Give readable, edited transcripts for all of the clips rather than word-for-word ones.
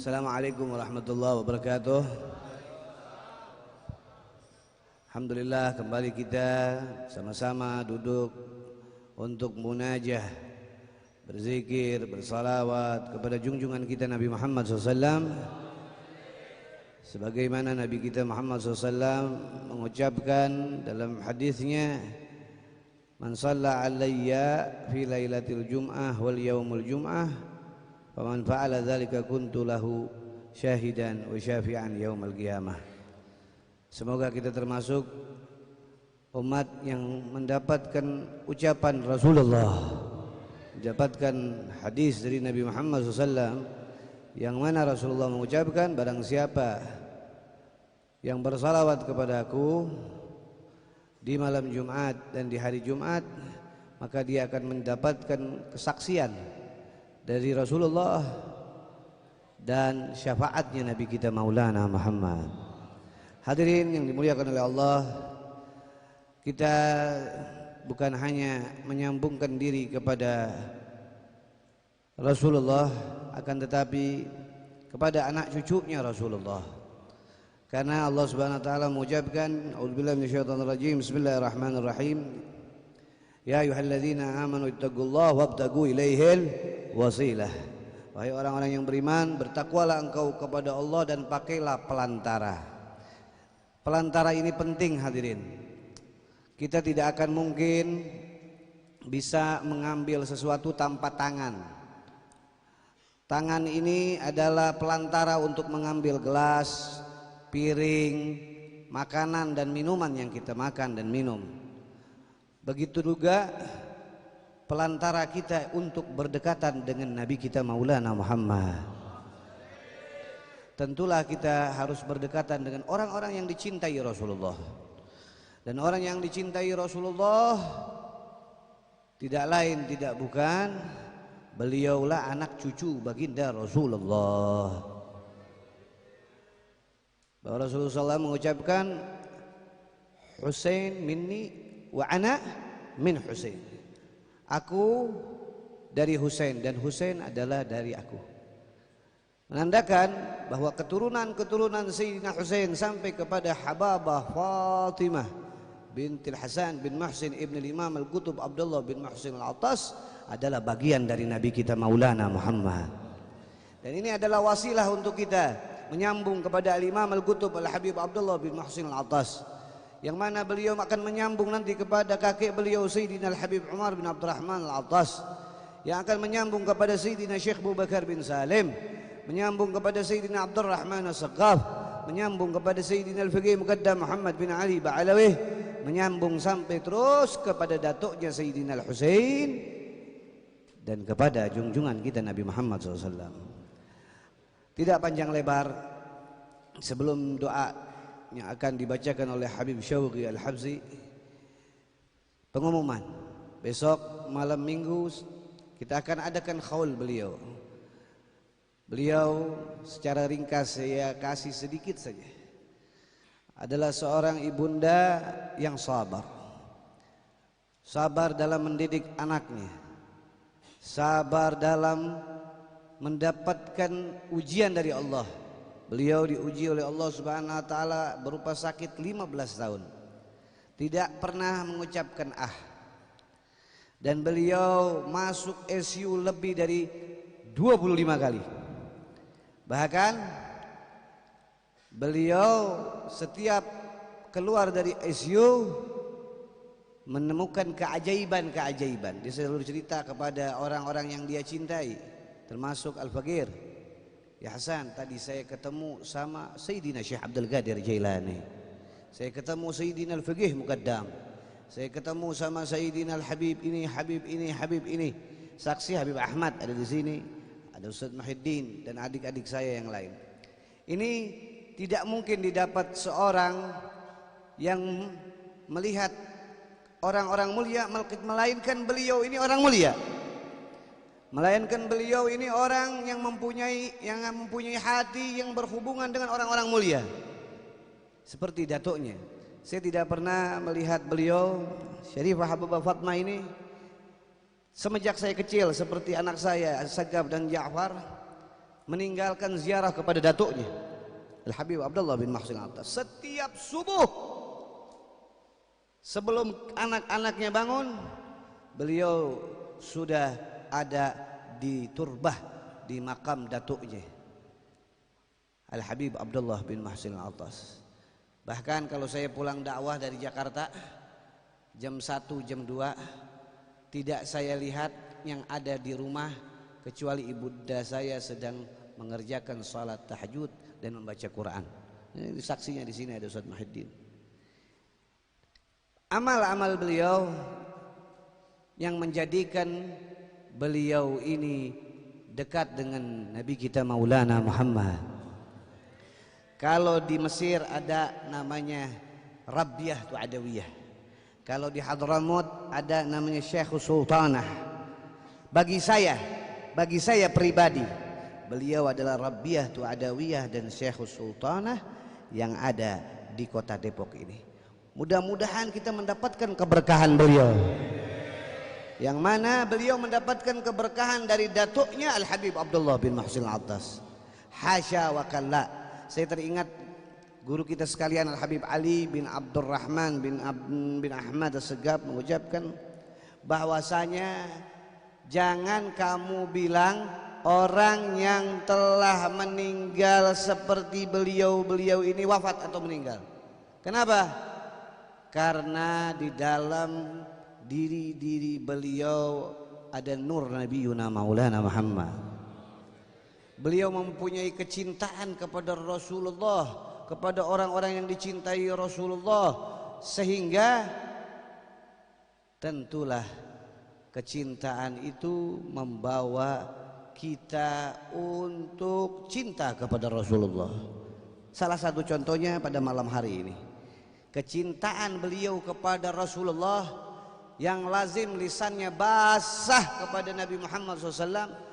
Assalamualaikum warahmatullahi wabarakatuh. Alhamdulillah kembali kita sama-sama duduk untuk munajah, berzikir, bersalawat kepada junjungan kita Nabi Muhammad SAW. Sebagaimana Nabi kita Muhammad SAW mengucapkan dalam hadisnya, "Man shalla alayya fi lailatul jum'ah wal yaumul jum'ah faman fa'ala dzalika kuntu lahu syahidan wa syafi'an yaumal qiyamah." Semoga kita termasuk umat yang mendapatkan ucapan Rasulullah, mendapatkan hadis dari Nabi Muhammad SAW, yang mana Rasulullah mengucapkan, barang siapa yang bersalawat kepada aku di malam Jumat dan di hari Jumat, maka dia akan mendapatkan kesaksian dari Rasulullah dan syafaatnya Nabi kita Maulana Muhammad. Hadirin yang dimuliakan oleh Allah, kita bukan hanya menyambungkan diri kepada Rasulullah, akan tetapi kepada anak cucunya Rasulullah. Karena Allah Subhanahu wa taala mengucapkan, a'udzubillahi minasyaitonir rajim, bismillahirrahmanirrahim, ya ayyuhalladzina amanu ittaqullaha wabtagu ilaihil wasilah. Wahai orang-orang yang beriman, bertakwalah engkau kepada Allah dan pakailah pelantara. Pelantara ini penting, hadirin. Kita tidak akan mungkin bisa mengambil sesuatu tanpa tangan. Tangan ini adalah pelantara untuk mengambil gelas, piring, makanan dan minuman yang kita makan dan minum. Begitu juga pelantara kita untuk berdekatan dengan Nabi kita Maulana Muhammad. Tentulah kita harus berdekatan dengan orang-orang yang dicintai Rasulullah. Dan orang yang dicintai Rasulullah tidak lain tidak bukan beliaulah anak cucu baginda Rasulullah. Bahwa Rasulullah SAW mengucapkan, Husain minni wa ana min Husain. Aku dari Husain dan Husain adalah dari aku. Menandakan bahwa keturunan-keturunan Sayyidina Husain sampai kepada Hababah Fatimah bintil Hasan bin Muhsin ibn Imam Al-Qutub Abdullah bin Muhsin Al-Attas adalah bagian dari Nabi kita Maulana Muhammad. Dan ini adalah wasilah untuk kita menyambung kepada Al-Imam Al-Qutub Al-Habib Abdullah bin Muhsin Al-Attas, yang mana beliau akan menyambung nanti kepada kakek beliau Sayyidina Al-Habib Umar bin Abdurrahman Al-Attas, yang akan menyambung kepada Sayyidina Syekh Abu Bakar bin Salim, menyambung kepada Sayyidina Abdurrahman As-Saqqaf, menyambung kepada Sayyidina Al-Faqih Muqaddam Muhammad bin Ali Ba'alawih, menyambung sampai terus kepada datuknya Sayyidina Al-Husain dan kepada junjungan kita Nabi Muhammad SAW. Tidak panjang lebar, sebelum doa yang akan dibacakan oleh Habib Syauqi Al-Habzi, pengumuman besok malam Minggu kita akan adakan khaul beliau. Beliau secara ringkas saya kasih sedikit saja, adalah seorang ibunda yang sabar. Sabar dalam mendidik anaknya, sabar dalam mendapatkan ujian dari Allah. Beliau diuji oleh Allah Subhanahu wa taala berupa sakit 15 tahun. Tidak pernah mengucapkan ah. Dan beliau masuk ICU lebih dari 25 kali. Bahkan beliau setiap keluar dari ICU menemukan keajaiban-keajaiban. Dia selalu cerita kepada orang-orang yang dia cintai, termasuk Al-Faqir, ya Hasan, tadi saya ketemu sama Sayyidina Syekh Abdul Qadir Jailani, saya ketemu Sayyidina Al-Faqih Muqaddam, saya ketemu sama Sayyidina Al-Habib ini, Habib ini, Habib ini. Saksi Habib Ahmad ada di sini, ada Ustaz Muhyiddin dan adik-adik saya yang lain. Ini tidak mungkin didapat seorang yang melihat orang-orang mulia, melainkan beliau ini orang mulia. Melainkan beliau ini orang yang mempunyai hati yang berhubungan dengan orang-orang mulia. Seperti datuknya. Saya tidak pernah melihat beliau Syarifah Habibah Fatmah ini semenjak saya kecil, seperti anak saya Sagaf dan Ja'far, meninggalkan ziarah kepada datuknya Al-Habib Abdullah bin Muhsin Al-Attas. Setiap subuh sebelum anak-anaknya bangun, beliau sudah ada di turbah, di makam datuknya Al-Habib Abdullah bin Muhsin Al-Attas. Bahkan kalau saya pulang dakwah dari Jakarta jam 1, jam 2, tidak saya lihat yang ada di rumah kecuali ibunda saya sedang mengerjakan salat tahajud dan membaca Quran. Ini saksinya di sini ada Ustaz Muhyiddin. Amal-amal beliau yang menjadikan beliau ini dekat dengan Nabi kita Maulana Muhammad. Kalau di Mesir ada namanya Rabbiyah Tu'adawiyah. Kalau di Hadramut ada namanya Syekh Sultanah. Bagi saya pribadi, beliau adalah Rabbiyah Tu'adawiyah dan Syekh Sultanah yang ada di kota Depok ini. Mudah-mudahan kita mendapatkan keberkahan beliau. Yang mana beliau mendapatkan keberkahan dari datuknya Al-Habib Abdullah bin Muhsin Al-Attas. Hasya wa kalla. Saya teringat guru kita sekalian Al-Habib Ali bin Abdurrahman bin Ahmad As-Segaf mengucapkan bahwasanya jangan kamu bilang orang yang telah meninggal seperti beliau ini wafat atau meninggal. Kenapa? Karena di dalam diri beliau ada nur Nabi Yuna Maulana Muhammad. Beliau mempunyai kecintaan kepada Rasulullah, kepada orang-orang yang dicintai Rasulullah, sehingga tentulah kecintaan itu membawa kita untuk cinta kepada Rasulullah. Salah satu contohnya pada malam hari ini, kecintaan beliau kepada Rasulullah yang lazim lisannya basah kepada Nabi Muhammad SAW,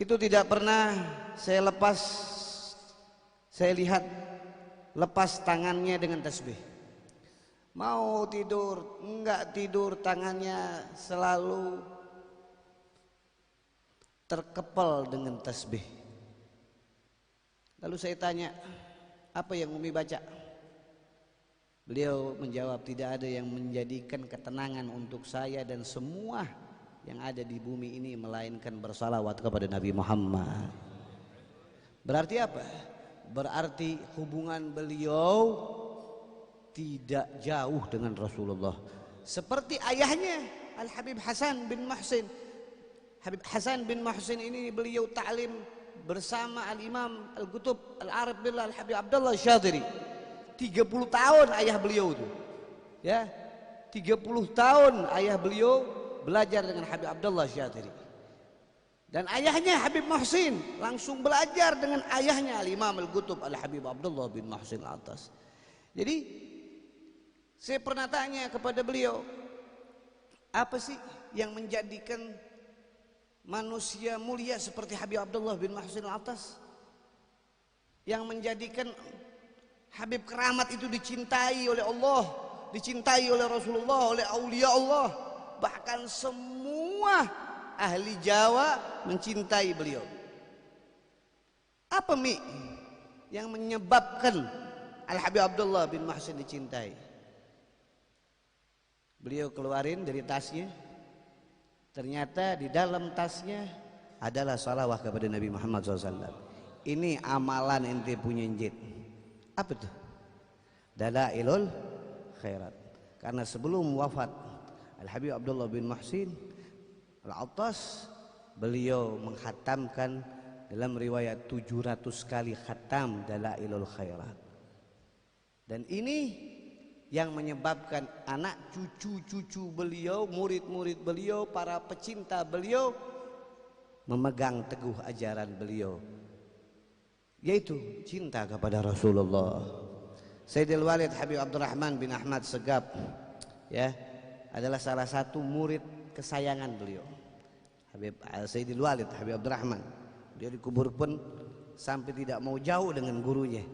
itu tidak pernah saya lihat lepas tangannya dengan tasbih. Mau tidur, enggak tidur, tangannya selalu terkepal dengan tasbih. Lalu saya tanya, apa yang Umi baca? Beliau menjawab, tidak ada yang menjadikan ketenangan untuk saya dan semua yang ada di bumi ini melainkan bersalawat kepada Nabi Muhammad. Berarti apa? Berarti hubungan beliau tidak jauh dengan Rasulullah. Seperti ayahnya Al-Habib Hasan bin Muhsin. Habib Hasan bin Muhsin ini beliau ta'lim bersama Al-Imam Al-Qutub Al-Arif Billah Al-Habib Abdullah Syadhili. 30 tahun ayah beliau itu. Ya, 30 tahun ayah beliau belajar dengan Habib Abdullah Syadhili. Dan ayahnya Habib Muhsin langsung belajar dengan ayahnya Al-Imam Al-Qutub Al-Habib Abdullah bin Muhsin Al-Attas. Jadi saya pernah tanya kepada beliau, apa sih yang menjadikan manusia mulia seperti Habib Abdullah bin Muhsin Al-Attas, yang menjadikan Habib keramat itu dicintai oleh Allah, dicintai oleh Rasulullah, oleh aulia Allah, bahkan semua ahli Jawa mencintai beliau. Apa yang menyebabkan Al-Habib Abdullah bin Muhsin dicintai? Beliau keluarin dari tasnya, ternyata di dalam tasnya adalah salawat kepada Nabi Muhammad SAW. Ini amalan ente punya njit. Apa tuh? Dalailul khairat. Karena sebelum wafat Al-Habib Abdullah bin Muhsin Al-Attas, beliau menghatamkan dalam riwayat 700 kali khatam Dalailul khairat. Dan ini yang menyebabkan anak cucu-cucu beliau, murid-murid beliau, para pecinta beliau memegang teguh ajaran beliau, yaitu cinta kepada Rasulullah. Sayyidil Walid Habib Abdurrahman bin Ahmad Segaf, ya, adalah salah satu murid kesayangan beliau. Sayyidil Walid Habib Abdurrahman, dia dikubur pun sampai tidak mau jauh dengan gurunya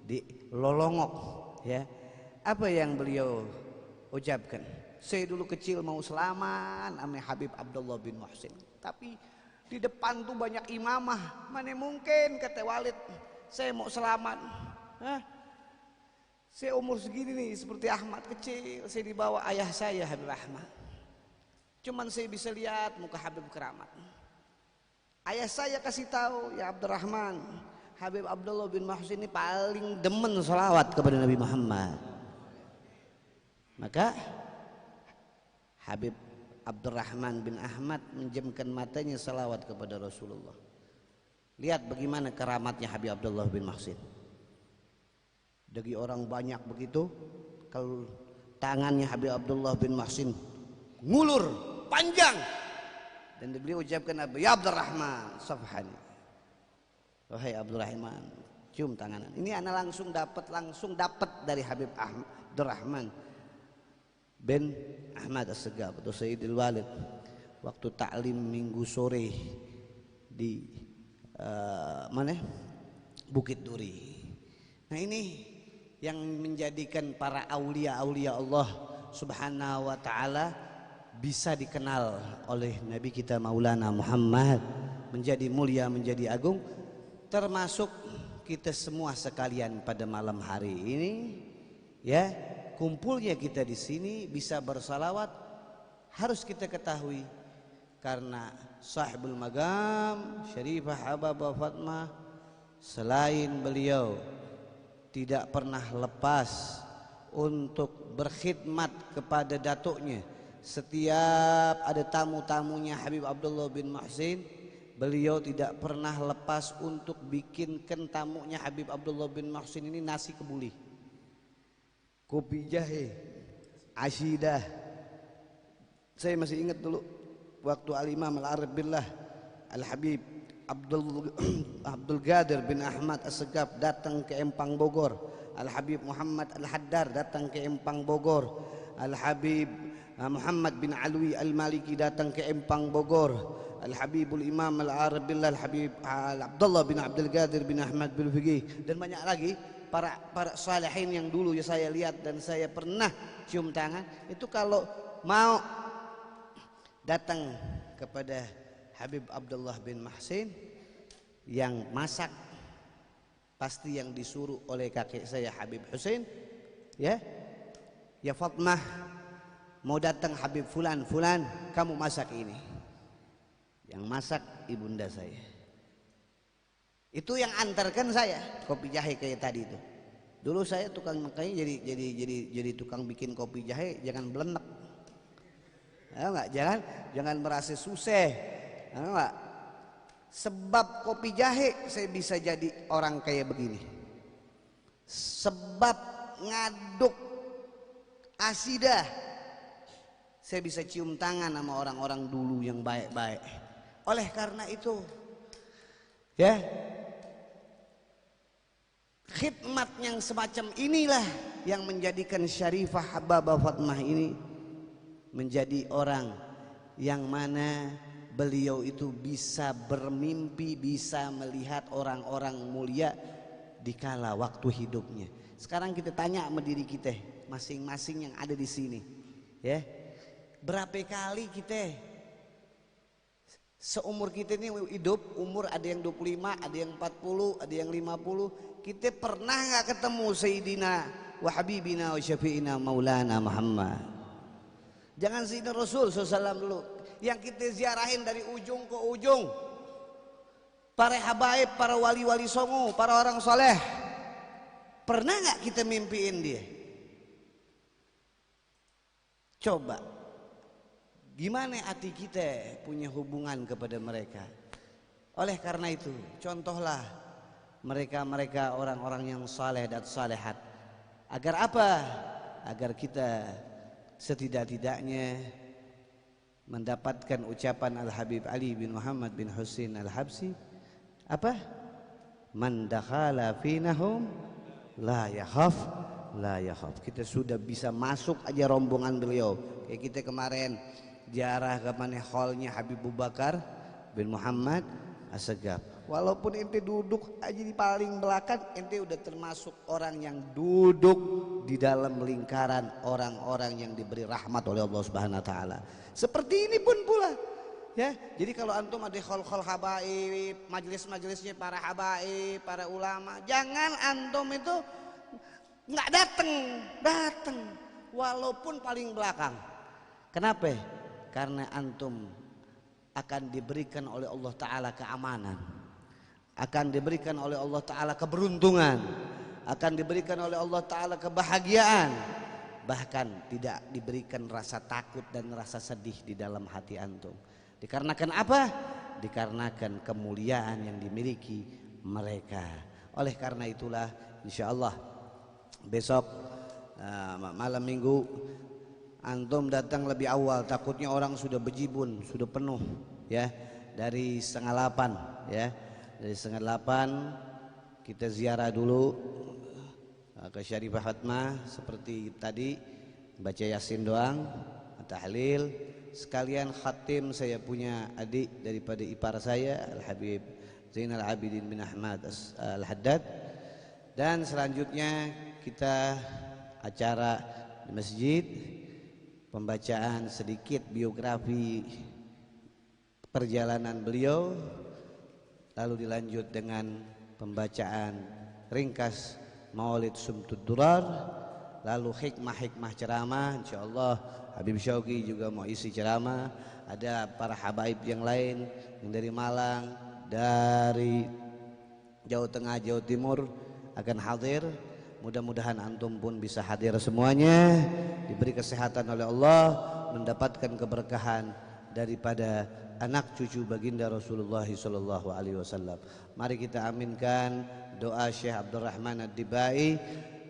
di Lolongok, ya. Apa yang beliau ucapkan? Saya dulu kecil mau selamat sama Habib Abdullah bin Muhsin, tapi Di depan tuh banyak imamah. Mana mungkin kata Walid saya mau selamat. Hah? Saya umur segini nih seperti Ahmad kecil, saya dibawa ayah saya Habib Ahmad. Cuman saya bisa lihat muka Habib keramat. Ayah saya kasih tahu, ya Abdurrahman, Habib Abdullah bin Muhsin ini paling demen salawat kepada Nabi Muhammad. Maka Habib Abdurrahman bin Ahmad menjamkan matanya salawat kepada Rasulullah. Lihat bagaimana keramatnya Habib Abdullah bin Muhsin. Dari orang banyak begitu, kalau tangannya Habib Abdullah bin Muhsin ngulur panjang dan beliau ucapkan apa? Ya Abdurrahman, safhani. Wahai Abdurrahman, cium tanganan. Ini anak langsung dapat dari Habib Abdurrahman bin Ahmad As-Segaf atau Sayyidil Walid waktu taklim minggu sore di mana? Bukit Duri. Nah ini yang menjadikan para aulia-aulia Allah Subhanahu wa taala bisa dikenal oleh Nabi kita Maulana Muhammad, menjadi mulia, menjadi agung, termasuk kita semua sekalian pada malam hari ini ya. Kumpulnya kita di sini bisa bersalawat harus kita ketahui karena sahibul magam Syarifah Hababah Fatmah selain beliau tidak pernah lepas untuk berkhidmat kepada datuknya. Setiap ada tamu-tamunya Habib Abdullah bin Muhsin, beliau tidak pernah lepas untuk bikinkan tamunya Habib Abdullah bin Muhsin ini nasi kebuli, kopi jahe, asyidah. Saya masih ingat dulu waktu Al-Imam Al-Arif Billah Al-Habib Abdul Qadir bin Ahmad As-Segaf datang ke Empang Bogor, Al-Habib Muhammad Al-Haddar datang ke Empang Bogor, Al-Habib Muhammad bin Alwi Al-Maliki datang ke Empang Bogor, Al-Habibul Imam Al-Arif Billah Al-Habib Abdullah bin Abdul Qadir bin Ahmad bin Fiqih dan banyak lagi para salihin yang dulu ya saya lihat dan saya pernah cium tangan. Itu kalau mau datang kepada Habib Abdullah bin Muhsin yang masak pasti yang disuruh oleh kakek saya Habib Husain, ya Fatmah, mau datang Habib fulan kamu masak ini. Yang masak ibunda saya. Itu yang antarkan saya kopi jahe kayak tadi itu. Dulu saya tukang makanya jadi tukang bikin kopi jahe jangan belenek. Enggak, jangan merasa susah. Enggak. Sebab kopi jahe saya bisa jadi orang kayak begini. Sebab ngaduk asidah saya bisa cium tangan sama orang-orang dulu yang baik-baik. Oleh karena itu ya khidmat yang semacam inilah yang menjadikan Syarifah Hababah Fatmah ini menjadi orang yang mana beliau itu bisa bermimpi, bisa melihat orang-orang mulia di kala waktu hidupnya. Sekarang kita tanya sama diri kita masing-masing yang ada di sini, ya, berapa kali kita seumur kita ini hidup, umur ada yang 25, ada yang 40, ada yang 50, kita pernah nggak ketemu Sayyidina wa Habibina wa Syafi'ina Maulana Muhammad? Jangan Sayyidina Rasul SAW dulu yang kita ziarahin dari ujung ke ujung, para habaib, para wali-wali songo, para orang soleh. Pernah nggak kita mimpiin dia? Coba gimana hati kita punya hubungan kepada mereka. Oleh karena itu contohlah mereka orang-orang yang saleh dan salehat. Agar apa? Agar kita setidak-tidaknya mendapatkan ucapan Al-Habib Ali bin Muhammad bin Husain Al-Habsi, apa? Man dakhala finahum la yakhaf. Kita sudah bisa masuk aja rombongan beliau. Kayak kita kemarin ziarah ke mana hallnya Habib Abu Bakar bin Muhammad As-Segaf. Walaupun ente duduk aja di paling belakang, ente udah termasuk orang yang duduk di dalam lingkaran orang-orang yang diberi rahmat oleh Allah Subhanahu wa taala. Seperti ini pun pula Ya, jadi kalau antum ada khol-khol habaib, majelis-majelisnya para habaib, para ulama, jangan antum itu nggak datang, walaupun paling belakang. Kenapa? Karena antum akan diberikan oleh Allah Ta'ala keamanan, akan diberikan oleh Allah Ta'ala keberuntungan, akan diberikan oleh Allah Ta'ala kebahagiaan, bahkan tidak diberikan rasa takut dan rasa sedih di dalam hati antum. Dikarenakan apa? Dikarenakan kemuliaan yang dimiliki mereka. Oleh karena itulah insya Allah besok malam minggu antum datang lebih awal, takutnya orang sudah bejibun, sudah penuh ya. Dari 7:30 ya, dari 7:30 kita ziarah dulu ke Syarifah Fatmah seperti tadi, baca Yasin doang, tahlil, sekalian khatim. Saya punya adik daripada ipar saya Al-Habib Zainal Abidin bin Ahmad Al-Haddad, dan selanjutnya kita acara di masjid, pembacaan sedikit biografi perjalanan beliau, lalu dilanjut dengan pembacaan ringkas Maulid Sumtud Durar, lalu hikmah-hikmah ceramah. Insyaallah Habib Syauqi juga mau isi ceramah, ada para habaib yang lain yang dari Malang, dari Jawa Tengah, Jawa Timur akan hadir. Mudah-mudahan antum pun bisa hadir semuanya, diberi kesehatan oleh Allah, mendapatkan keberkahan daripada anak cucu baginda Rasulullah sallallahu alaihi wasallam. Mari kita aminkan doa Syekh Abdurrahman Ad-Dibai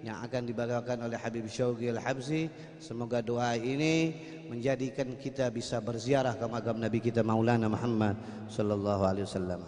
yang akan dibacakan oleh Habib Syauqi Al-Habsi. Semoga doa ini menjadikan kita bisa berziarah ke makam Nabi kita Maulana Muhammad sallallahu alaihi wasallam.